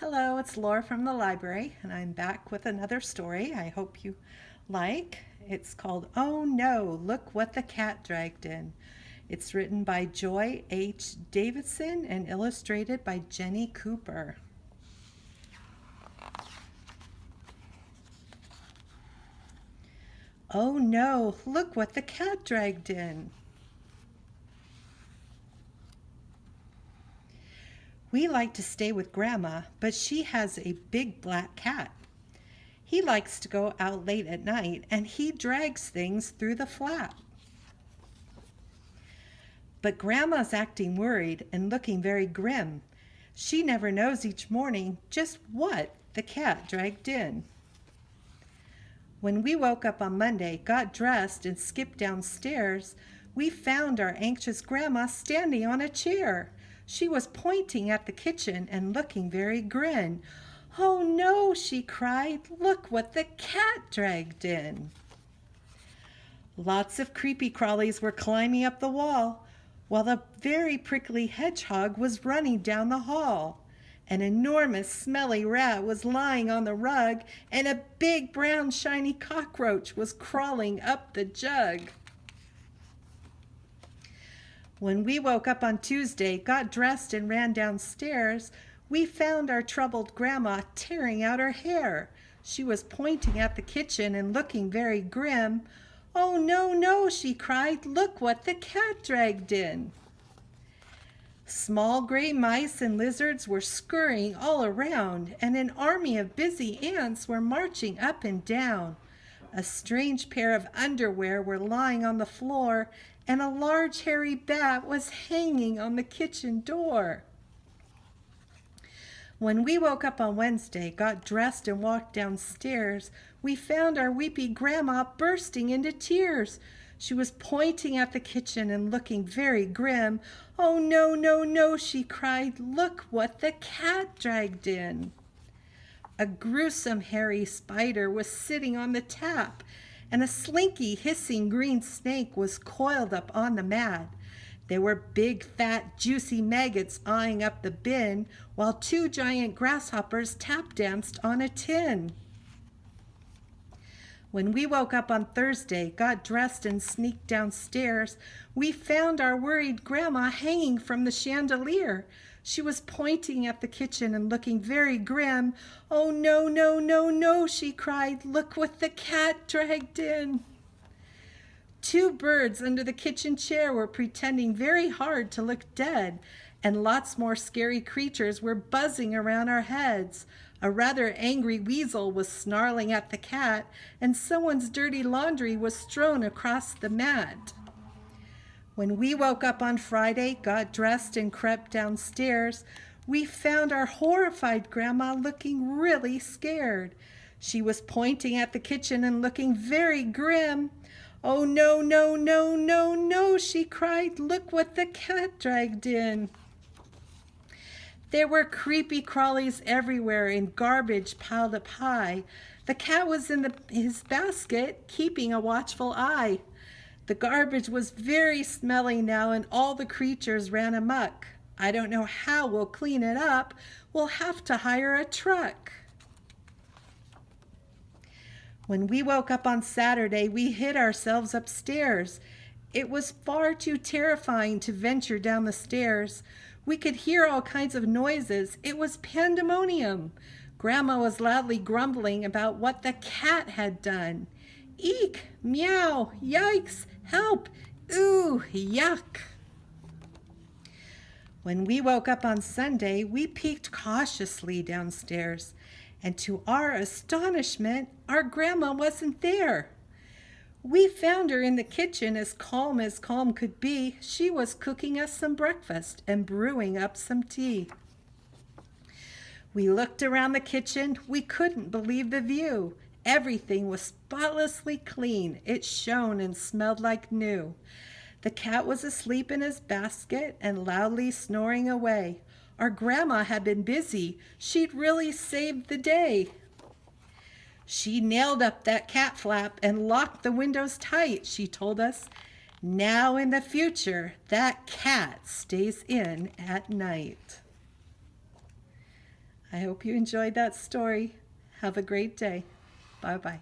Hello, it's Laura from the library, and I'm back with another story I hope you like. It's called Oh No, Look What the Cat Dragged In. It's written by Joy H. Davidson and illustrated by Jenny Cooper. Oh no, look what the cat dragged in. We like to stay with Grandma, but she has a big black cat. He likes to go out late at night and he drags things through the flat. But Grandma's acting worried and looking very grim. She never knows each morning just what the cat dragged in. When we woke up on Monday, got dressed, and skipped downstairs, we found our anxious Grandma standing on a chair. She was pointing at the kitchen and looking very grim. "Oh no," she cried, "look what the cat dragged in." Lots of creepy crawlies were climbing up the wall, while a very prickly hedgehog was running down the hall. An enormous smelly rat was lying on the rug, and a big brown shiny cockroach was crawling up the jug. When we woke up on Tuesday, got dressed and ran downstairs, we found our troubled Grandma tearing out her hair. She was pointing at the kitchen and looking very grim. "Oh no, no," she cried, "look what the cat dragged in." Small gray mice and lizards were scurrying all around, and an army of busy ants were marching up and down. A strange pair of underwear were lying on the floor, and a large hairy bat was hanging on the kitchen door. When we woke up on Wednesday, got dressed and walked downstairs, we found our weepy Grandma bursting into tears. She was pointing at the kitchen and looking very grim. "Oh no, no, no," she cried, "look what the cat dragged in." A gruesome hairy spider was sitting on the tap, and a slinky hissing green snake was coiled up on the mat. There were big fat juicy maggots eyeing up the bin, while two giant grasshoppers tap danced on a tin. When we woke up on Thursday, got dressed and sneaked downstairs, we found our worried Grandma hanging from the chandelier. She was pointing at the kitchen and looking very grim. "Oh no, no, no, no," she cried, "look what the cat dragged in." Two birds under the kitchen chair were pretending very hard to look dead, and lots more scary creatures were buzzing around our heads. A rather angry weasel was snarling at the cat, and someone's dirty laundry was strewn across the mat. When we woke up on Friday, got dressed and crept downstairs, we found our horrified Grandma looking really scared. She was pointing at the kitchen and looking very grim. "Oh no, no, no, no, no," she cried, "look what the cat dragged in." There were creepy crawlies everywhere and garbage piled up high. The cat was in his basket, keeping a watchful eye. The garbage was very smelly now, and all the creatures ran amok. I don't know how we'll clean it up. We'll have to hire a truck. When we woke up on Saturday, we hid ourselves upstairs. It was far too terrifying to venture down the stairs. We could hear all kinds of noises. It was pandemonium. Grandma was loudly grumbling about what the cat had done. "Eek, meow, yikes, help, ooh, yuck." When we woke up on Sunday, we peeked cautiously downstairs, and to our astonishment, our Grandma wasn't there. We found her in the kitchen as calm could be. She was cooking us some breakfast and brewing up some tea. We looked around the kitchen. We couldn't believe the view. Everything was spotlessly clean. It shone and smelled like new. The cat was asleep in his basket and loudly snoring away. Our Grandma had been busy. She'd really saved the day. She nailed up that cat flap and locked the windows tight, she told us. Now in the future, that cat stays in at night. I hope you enjoyed that story. Have a great day. Bye-bye.